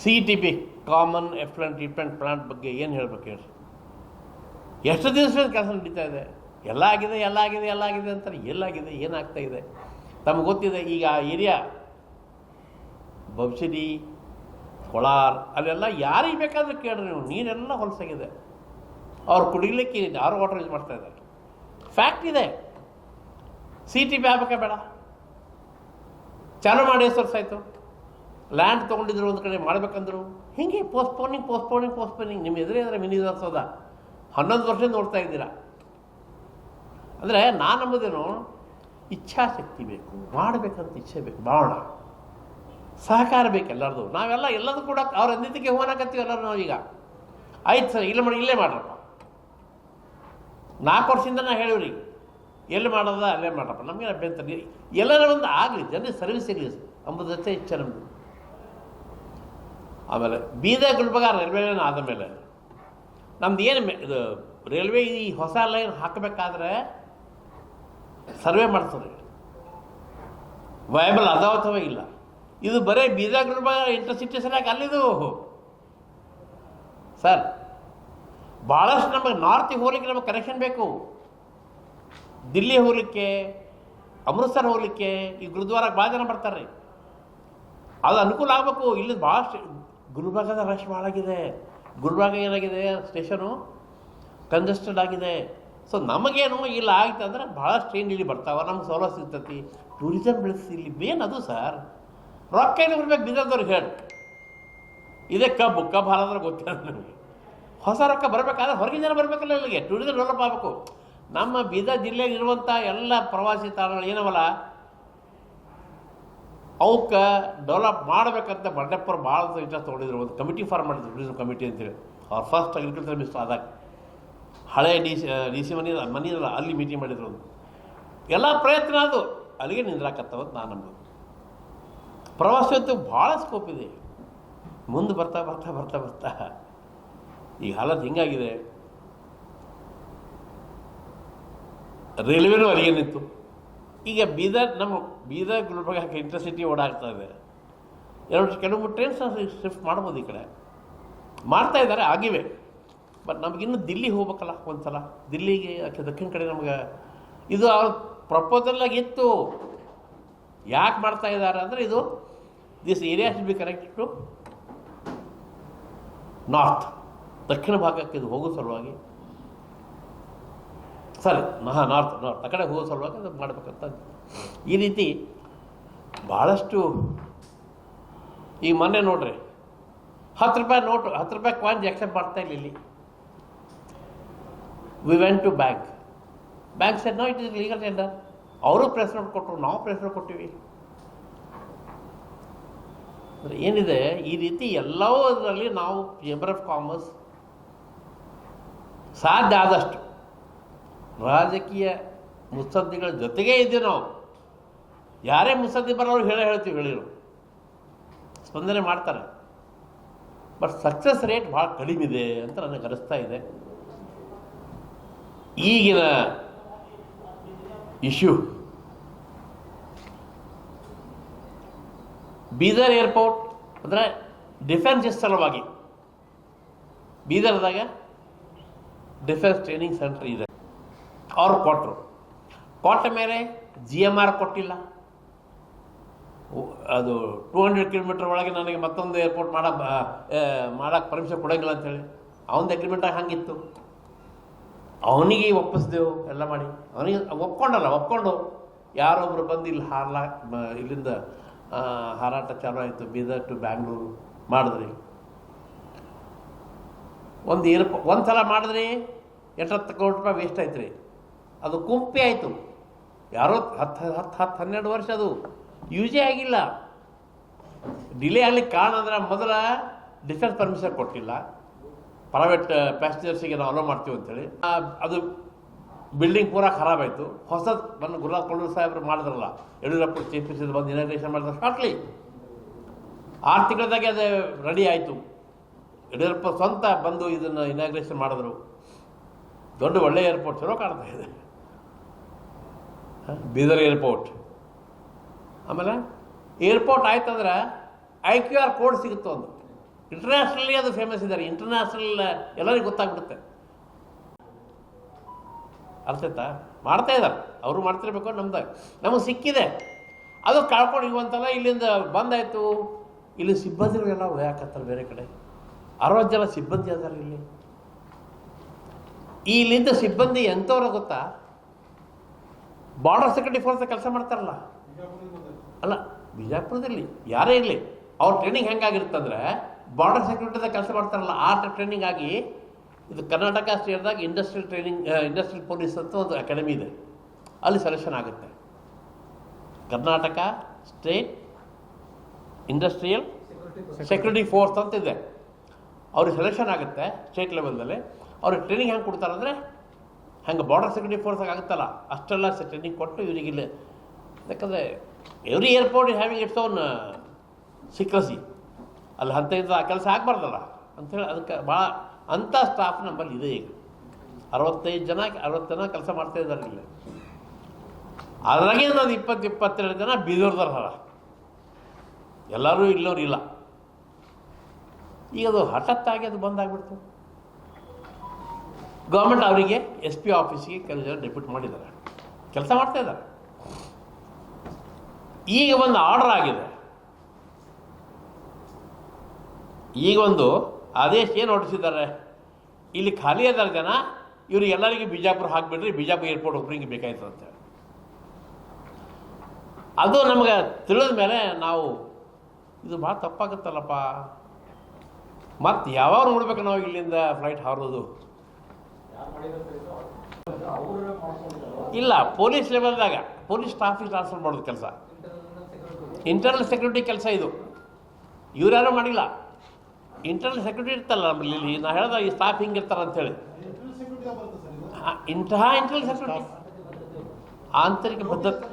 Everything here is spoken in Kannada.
CETP common effluent treatment plant ಬಗ್ಗೆ ಏನು ಹೇಳ್ಬೇಕು ಹೇಳಿ? ಎಷ್ಟು ದಿವಸದ ಕೆಲಸ ನಡೀತಾ ಇದೆ, ಎಲ್ಲ ಆಗಿದೆ ಅಂತಾರೆ. ಎಲ್ಲಾಗಿದೆ, ಏನಾಗ್ತಾ ಇದೆ ತಮಗೆ ಗೊತ್ತಿದೆ. ಈಗ ಆ ಏರಿಯಾ ಬಬ್ಸಿಡಿ, ಕೊಳಾರ್ ಅಲ್ಲೆಲ್ಲ ಯಾರಿಗೆ ಬೇಕಾದರೂ ಕೇಳ್ರಿ ನೀವು, ನೀರೆಲ್ಲ ಹೊಲಸಾಗಿದೆ. ಅವ್ರು ಕುಡಿಲಿಕ್ಕೆ ಆರ್ ವಾಟರ್ ಯೂಸ್ ಮಾಡ್ತಾ ಇದ್ದಾರೆ. ಫ್ಯಾಕ್ಟ್ ಇದೆ. CETP ಆಗಬೇಕಾ ಬೇಡ? ಚಾಲೂ ಮಾಡಿ ಎಷ್ಟು ವರ್ಷ ಆಯಿತು? ಲ್ಯಾಂಡ್ ತೊಗೊಂಡಿದ್ರು ಒಂದು ಕಡೆ ಮಾಡಬೇಕಂದ್ರು ಹೀಗೆ ಪೋಸ್ಟ್ಪೋನಿಂಗ್. ನಿಮ್ಮ ಎದುರೇ ಅಂದರೆ ಮಿನಿ ವಿಧಾನಸೌಧ 11 ವರ್ಷ ನೋಡ್ತಾ ಇದ್ದೀರಾ. ಅಂದರೆ ನಾನು ನಂಬೋದೇನು, ಇಚ್ಛಾಶಕ್ತಿ ಬೇಕು, ಮಾಡಬೇಕಂತ ಇಚ್ಛೆ ಬೇಕು, ಮಾಡೋಣ. ಸಹಕಾರ ಬೇಕು ಎಲ್ಲರದು. ನಾವೆಲ್ಲ ಎಲ್ಲದೂ ಕೂಡ ಅವ್ರ ಅಂದಿದ್ದಕ್ಕೆ ಹೋಗೋಣಕತ್ತೀವಿ ಎಲ್ಲರೂ. ನಾವೀಗ ಆಯ್ತು ಸರ್ ಇಲ್ಲೇ ಮಾಡ್ರಪ್ಪ. 4 ವರ್ಷದಿಂದ ನಾ ಹೇಳಿವ್ರಿ, ಎಲ್ಲಿ ಮಾಡೋದ ಅಲ್ಲೇ ಮಾಡ್ರಪ್ಪ, ನಮಗೆ ಅಭ್ಯಂತರ ಎಲ್ಲರ ಒಂದು ಆಗಲಿ, ಜನರಿಗೆ ಸರ್ವಿಸ್ ಸಿಗಲಿ ಅಂಬುದಷ್ಟೇ ಇಚ್ಛೆ ನಮ್ಮದು. ಆಮೇಲೆ ಬೀದರ್ ಗುಲ್ಬರ್ಗ ರೈಲ್ವೆ ಲೈನ್ ಆದ ಮೇಲೆ ನಮ್ದು ಏನು ಇದು ರೈಲ್ವೆ ಈ ಹೊಸ ಲೈನ್ ಹಾಕಬೇಕಾದ್ರೆ ಸರ್ವೆ ಮಾಡ್ತಾರೆ, ವಯಬಲ್ ಅದಾವ ಅಥವಾ ಇಲ್ಲ. ಇದು ಬರೀ ಬೀದರ್ ಗುಲ್ಬರ್ಗ ಇಂಟರ್ಸಿಟಿ ಸರಿಯಾಗಿ ಅಲ್ಲಿದು ಸರ್. ಭಾಳಷ್ಟು ನಮಗೆ ನಾರ್ತಿಗೆ ಹೋಗ್ಲಿಕ್ಕೆ ನಮಗೆ ಕನೆಕ್ಷನ್ ಬೇಕು. ದಿಲ್ಲಿ ಹೋಗ್ಲಿಕ್ಕೆ, ಅಮೃತ್ಸರ್ ಹೋಗ್ಲಿಕ್ಕೆ, ಈ ಗುರುದ್ವಾರಕ್ಕೆ ಭಾಳ ಜನ ಬರ್ತಾರೆ. ಅದು ಅನುಕೂಲ ಆಗಬೇಕು. ಇಲ್ಲಿ ಭಾಳಷ್ಟು ಗುಲ್ಬರ್ಗದ ರಶ್ ಭಾಳಾಗಿದೆ. ಗುಲ್ಬರ್ಗ ಏನಾಗಿದೆ, ಸ್ಟೇಷನು ಕಂಜೆಸ್ಟೆಡ್ ಆಗಿದೆ. ಸೊ ನಮಗೇನು ಇಲ್ಲ ಆಯ್ತು ಅಂದ್ರೆ ಭಾಳಷ್ಟು ಟ್ರೈನ್ ಇಲ್ಲಿ ಬರ್ತಾವೆ, ನಮ್ಗೆ ಸೌಲಭ್ಯ ಸಿಗ್ತೈತಿ, ಟೂರಿಸಮ್ ಬೆಳೆಸಿ. ಇಲ್ಲಿ ಮೇನ್ ಅದು ಸರ್. ರೊಕ್ಕ ಏನು ಬರ್ಬೇಕು ಬೀದರ್ದವ್ರಿಗೆ ಹೇಳಿ. ಇದೇ ಕಬ್ಬು ಹಾಲಾದ್ರೆ ಗೊತ್ತಿಲ್ಲ ನಮಗೆ. ಹೊಸ ರೊಕ್ಕ ಬರಬೇಕಾದ್ರೆ ಹೊರಗಿನ ಜನ ಬರಬೇಕಲ್ಲ ಇಲ್ಲಿಗೆ, ಟೂರಿಸಮ್ ಡೆವಲಪ್ ಆಗಬೇಕು. ನಮ್ಮ ಬೀದರ್ ಜಿಲ್ಲೆಗೆ ಇರುವಂಥ ಎಲ್ಲ ಪ್ರವಾಸಿ ತಾಣಗಳು ಏನವಲ್ಲ ಅವಕ್ಕೆ ಡೆವಲಪ್ ಮಾಡಬೇಕಂತ ಬಂಡೆಪ್ಪರು ಭಾಳ ಇಂಟ್ರೆಸ್ಟ್ ತೊಗೊಂಡಿದ್ರು. ಒಂದು ಕಮಿಟಿ ಫಾರ್ಮ್ ಮಾಡಿದ್ರು, ಟೂರಿಸಮ್ ಕಮಿಟಿ ಅಂತೇಳಿ. ಅವ್ರು ಫಸ್ಟ್ ಅಗ್ರಿಕಲ್ಚರ್ ಮಿನಿಸ್ಟರ್ ಆದಾಗ ಹಳೆ ಡಿ ಸಿ ಮನೆಯಲ್ಲ ಅಲ್ಲಿ ಮೀಟಿಂಗ್ ಮಾಡಿದ್ರು. ಒಂದು ಎಲ್ಲ ಪ್ರಯತ್ನ ಅದು ಅಲ್ಲಿಗೆ ನಿಂದ್ರಾಕತ್ತವಂತ ನಾನು ನಂಬೋದು. ಪ್ರವಾಸೋದ್ಯಮ ಭಾಳ ಸ್ಕೋಪ್ ಇದೆ. ಮುಂದೆ ಬರ್ತಾ ಈಗ ಹಾಲತ್ ಹಿಂಗಾಗಿದೆ. ರೈಲ್ವೆನೂ ಅಲ್ಲಿಗೆ ನಿಂತು. ಈಗ ನಮ್ಮ ಬೀದರ್ ಗುಲ್ಬರ್ಗಕ್ಕೆ ಇಂಟರ್ಸಿಟಿ ಓಡಾಡ್ತಾ ಇದೆ. ಕೆಲವು ಟ್ರೈನ್ಸ್ ಶಿಫ್ಟ್ ಮಾಡ್ಬೋದು, ಈ ಕಡೆ ಮಾಡ್ತಾ ಇದ್ದಾರೆ, ಆಗಿವೆ. ಬಟ್ ನಮಗಿನ್ನೂ ದಿಲ್ಲಿಗೆ ಹೋಗ್ಬೇಕಲ್ಲ ಒಂದು ಸಲ. ದಿಲ್ಲಿಗೆ ದಕ್ಷಿಣ ಕಡೆ ನಮ್ಗೆ ಇದು ಅವ್ರ ಪ್ರಪೋಸಲ್ಲಾಗಿ ಇತ್ತು. ಯಾಕೆ ಮಾಡ್ತಾ ಇದ್ದಾರೆ ಅಂದರೆ ಇದು this area should be connected to north, ದಕ್ಷಿಣ ಭಾಗಕ್ಕೆ ಇದು ಹೋಗೋ ಸಲುವಾಗಿ. ಸರಿ ನಾರ್ತ್ ಆ ಕಡೆ ಹೋಗೋ ಸಲುವಾಗಿ ಅದು ಮಾಡಬೇಕಂತ. ಈ ರೀತಿ ಭಾಳಷ್ಟು. ಈಗ ಮೊನ್ನೆ ನೋಡ್ರಿ, 10 ರೂಪಾಯಿ ನೋಟು, 10 ರೂಪಾಯಿ ಕಾಯಿನ್ಸ್ ಎಕ್ಸೆಪ್ಟ್ ಮಾಡ್ತಾ ಇಲ್ಲ ಇಲ್ಲಿ. We went to bank said no it is legal tender. ಅವರು ಪ್ರೆಸ್ ನೋಟ್ ಕೊಟ್ಟರು, ನಾವು ಪ್ರೆಸ್ ನೋಟ್ ಕೊಟ್ಟಿವಿ. ಅಂದರೆ ಏನಿದೆ ಈ ರೀತಿ ಎಲ್ಲದರಲ್ಲಿ ನಾವು ಚೇಂಬರ್ ಆಫ್ ಕಾಮರ್ಸ್ ಸಾಧ್ಯ ಆದಷ್ಟು ರಾಜಕೀಯ ಮುತ್ಸದ್ದಿಗಳ ಜೊತೆಗೇ ಇದ್ದೀವಿ ನಾವು. ಯಾರೇ ಮುತ್ಸದ್ದಿ ಬರೋರು ಹೇಳ್ತೀವಿ, ಹೇಳಿರು ಸ್ಪಂದನೆ ಮಾಡ್ತಾರೆ. ಬಟ್ ಸಕ್ಸಸ್ ರೇಟ್ ಭಾಳ ಕಡಿಮೆ ಇದೆ ಅಂತ ನನಗೆ ಅನಿಸ್ತಾ ಇದೆ. ಈಗಿನ ಇಶ್ಯೂ ಬೀದರ್ ಏರ್ಪೋರ್ಟ್ ಅಂದರೆ ಡಿಫೆನ್ಸ್ ಸಲುವಾಗಿ ಬೀದರ್ದಾಗ ಡಿಫೆನ್ಸ್ ಟ್ರೈನಿಂಗ್ ಸೆಂಟರ್ ಇದೆ. ಅವ್ರು ಕೊಟ್ಟ ಮೇಲೆ GMR ಕೊಟ್ಟಿಲ್ಲ. ಅದು 200 ಕಿಲೋಮೀಟರ್ ಒಳಗೆ ನನಗೆ ಮತ್ತೊಂದು ಏರ್ಪೋರ್ಟ್ ಮಾಡೋಕ್ಕೆ ಪರ್ಮಿಷನ್ ಕೊಡೋಂಗಿಲ್ಲ ಅಂಥೇಳಿ ಅವನದು ಅಗ್ರಿಮೆಂಟಾಗಿ ಹಂಗಿತ್ತು. ಅವನಿಗೆ ಒಪ್ಪಿಸ್ದೆವು ಎಲ್ಲ ಮಾಡಿ. ಅವನಿಗೆ ಒಪ್ಕೊಂಡು ಯಾರೊಬ್ಬರು ಬಂದು ಇಲ್ಲಿ ಇಲ್ಲಿಂದ ಹಾರಾಟ ಚಾಲು ಆಯಿತು. ಬೀದರ್ ಟು ಬ್ಯಾಂಗ್ಳೂರು ಮಾಡಿದ್ರಿ. ಒಂದು ಸಲ ಮಾಡಿದ್ರಿ 80 ಕೋಟಿ ರೂಪಾಯಿ ವೇಸ್ಟ್ ಆಯ್ತು ರೀ. ಅದು ಕುಂಪಿ ಆಯಿತು. ಯಾರೋ 10-12 ವರ್ಷ ಅದು ಯೂಸೇ ಆಗಿಲ್ಲ. ಡಿಲೇ ಆಗ್ಲಿಕ್ಕೆ ಕಾರಣ ಅಂದರೆ ಮೊದಲ ಡಿಫೆನ್ಸ್ ಪರ್ಮಿಷನ್ ಕೊಟ್ಟಿಲ್ಲ, ಪ್ರೈವೇಟ್ ಪ್ಯಾಸೆಂಜರ್ಸಿಗೆ ನಾವು ಅಲೋ ಮಾಡ್ತೀವಿ ಅಂತೇಳಿ. ಅದು ಬಿಲ್ಡಿಂಗ್ ಪೂರಾ ಖರಾಬಾಯಿತು. ಹೊಸದು ಬಂದು ಗುರುನಾಥ್ ಕೊಳ್ಳೂರು ಸಾಹೇಬರು ಮಾಡಿದ್ರಲ್ಲ, ಯಡಿಯೂರಪ್ಪ ಚೀಫ್ ಮಿನಿಸ್ಟರ್ ಬಂದು ಇನಾಗ್ರೇಷನ್ ಮಾಡಿದ್ರೆ ಶಾರ್ಟ್ಲಿ 6 ತಿಂಗಳದಾಗೆ ಅದು ರೆಡಿ ಆಯಿತು. ಯಡಿಯೂರಪ್ಪ ಸ್ವಂತ ಬಂದು ಇದನ್ನು ಇನಾಗ್ರೇಷನ್ ಮಾಡಿದ್ರು. ದೊಡ್ಡ ಒಳ್ಳೆಯ ಏರ್ಪೋರ್ಟ್ ಚಲೋ ಕಾಣ್ತಾ ಇದೆ ಬೀದರ್ ಏರ್ಪೋರ್ಟ್. ಆಮೇಲೆ ಏರ್ಪೋರ್ಟ್ ಆಯ್ತಂದ್ರೆ IQR ಕೋಡ್ ಸಿಗುತ್ತೆ. ಒಂದು ಇಂಟರ್ನ್ಯಾಷನಲಿ ಅದು ಫೇಮಸ್ ಇದ್ದಾರೆ. ಇಂಟರ್ನ್ಯಾಷನಲ್ ಎಲ್ಲರಿಗೂ ಗೊತ್ತಾಗ್ಬಿಡುತ್ತೆ. ಅರ್ಥ ಆಯ್ತಾ? ಮಾಡ್ತಾ ಇದ್ದಾರೆ, ಅವರು ಮಾಡ್ತಿರ್ಬೇಕು. ನಮಗೆ ಸಿಕ್ಕಿದೆ, ಅದು ಕಳ್ಕೊಂಡು ಇರುವಂತಲ್ಲ. ಇಲ್ಲಿಂದ ಬಂದಾಯಿತು, ಇಲ್ಲಿ ಸಿಬ್ಬಂದಿಗಳೆಲ್ಲ ಹೋಗಾಕತ್ತಾರೆ ಬೇರೆ ಕಡೆ. 60 ಜನ ಸಿಬ್ಬಂದಿ ಅದಾರ ಇಲ್ಲಿ. ಇಲ್ಲಿಂದ ಸಿಬ್ಬಂದಿ ಎಂಥವ್ರ ಗೊತ್ತಾ? ಬಾರ್ಡರ್ ಸೆಕ್ಯೂರಿಟಿ ಫೋರ್ಸ್ ಕೆಲಸ ಮಾಡ್ತಾರಲ್ಲ, ಅಲ್ಲ ಬಿಜಾಪುರದಲ್ಲಿ ಯಾರೇ ಇರಲಿ, ಅವ್ರ ಟ್ರೈನಿಂಗ್ ಹೆಂಗಾಗಿರುತ್ತಂದ್ರೆ ಬಾರ್ಡರ್ ಸೆಕ್ಯೂರಿಟಿದಾಗ ಕೆಲಸ ಮಾಡ್ತಾರಲ್ಲ, ಆ ಟ್ರೈನಿಂಗ್ ಆಗಿ ಇದು ಕರ್ನಾಟಕ ಸ್ಟೇಟ್ದಾಗ ಇಂಡಸ್ಟ್ರಿಯಲ್ ಪೊಲೀಸ್ ಅಂತ ಒಂದು ಅಕಾಡೆಮಿ ಇದೆ, ಅಲ್ಲಿ ಸೆಲೆಕ್ಷನ್ ಆಗುತ್ತೆ. Karnataka state industrial security force ಅಂತ ಇದೆ, ಅವ್ರಿಗೆ ಸೆಲೆಕ್ಷನ್ ಆಗುತ್ತೆ ಸ್ಟೇಟ್ ಲೆವೆಲ್ದಲ್ಲಿ. ಅವ್ರಿಗೆ ಟ್ರೈನಿಂಗ್ ಹೆಂಗೆ ಕೊಡ್ತಾರಂದರೆ, ಹಂಗೆ ಬಾರ್ಡರ್ ಸೆಕ್ಯೂರಿಟಿ ಫೋರ್ಸಾಗಿ ಆಗುತ್ತಲ್ಲ ಅಷ್ಟೆಲ್ಲ ಟ್ರೈನಿಂಗ್ ಕೊಟ್ಟು ಇವರಿಗಿಲ್ಲ. ಯಾಕಂದರೆ every airport having its own secrecy, ಅಲ್ಲಿ ಅಂತ ಇದು ಆ ಕೆಲಸ ಆಗಬಾರ್ದಲ್ಲ ಅಂಥೇಳಿ ಅದಕ್ಕೆ ಭಾಳ ಅಂಥ ಸ್ಟಾಫ್ ನಮ್ಮಲ್ಲಿ ಇದೆ. ಈಗ 60 ಜನ ಕೆಲಸ ಮಾಡ್ತಾ ಇದ್ದಾರೆ ಇಲ್ಲಿ. ಅದ್ರಾಗೆ ನಾನು 20-22 ಜನ ಬೀದರ್ದಾರ, ಎಲ್ಲರೂ ಇಲ್ಲವ್ರು ಇಲ್ಲ. ಈಗ ಅದು ಹಠತ್ತಾಗಿ ಅದು ಬಂದಾಗ್ಬಿಡ್ತು. ಗೌರ್ಮೆಂಟ್ ಅವರಿಗೆ SP ಆಫೀಸಿಗೆ ಕೆಲವು ಜನ ಡೆಪ್ಯೂಟ್ ಮಾಡಿದ್ದಾರೆ, ಕೆಲಸ ಮಾಡ್ತಾ ಇದ್ದಾರೆ. ಈಗ ಒಂದು ಆರ್ಡರ್ ಆಗಿದೆ, ಈಗ ಒಂದು ಆದೇಶ ಏನು ಹೊರಡಿಸಿದ್ದಾರೆ, ಇಲ್ಲಿ ಖಾಲಿ ಆದ ಜನ ಇವರು ಎಲ್ಲರಿಗೂ ಬಿಜಾಪುರ ಹಾಕಿಬಿಡ್ರಿ, ಬಿಜಾಪುರ ಏರ್ಪೋರ್ಟ್ ಒಬ್ಬರಿಗೆ ಬೇಕಾಯ್ತು ಅಂತೇಳಿ. ಅದು ನಮಗೆ ತಿಳಿದ ಮೇಲೆ ನಾವು ಇದು ಭಾಳ ತಪ್ಪಾಗುತ್ತಲ್ಲಪ್ಪ, ಮತ್ತು ಯಾವಾಗ ನೋಡ್ಬೇಕು ನಾವು ಇಲ್ಲಿಂದ ಫ್ಲೈಟ್ ಹಾರೋದು? ಇಲ್ಲ, ಪೊಲೀಸ್ ಲೆವೆಲ್ದಾಗ ಪೊಲೀಸ್ ಸ್ಟಾಫಿಗೆ ಟ್ರಾನ್ಸ್ಫರ್ ಮಾಡೋದು ಕೆಲಸ, ಇಂಟರ್ನಲ್ ಸೆಕ್ಯೂರಿಟಿ ಕೆಲಸ ಇದು. ಇವ್ರ್ಯಾರು ಮಾಡಿಲ್ಲ. ಇಂಟರ್ನಲ್ ಸೆಕ್ಯೂರಿಟಿ ಇರ್ತಲ್ಲ ನಮ್ಮಲ್ಲಿ, ಇಲ್ಲಿ ನಾ ಹೇಳ್ದ ಈ ಸ್ಟಾಫ್ ಹಿಂಗಿರ್ತಾರೆ ಅಂಥೇಳಿ. ಇಂಟರ್ನಲ್ ಸೆಕ್ಯೂರಿಟಿ ಆಂತರಿಕ ಭದ್ರತೆ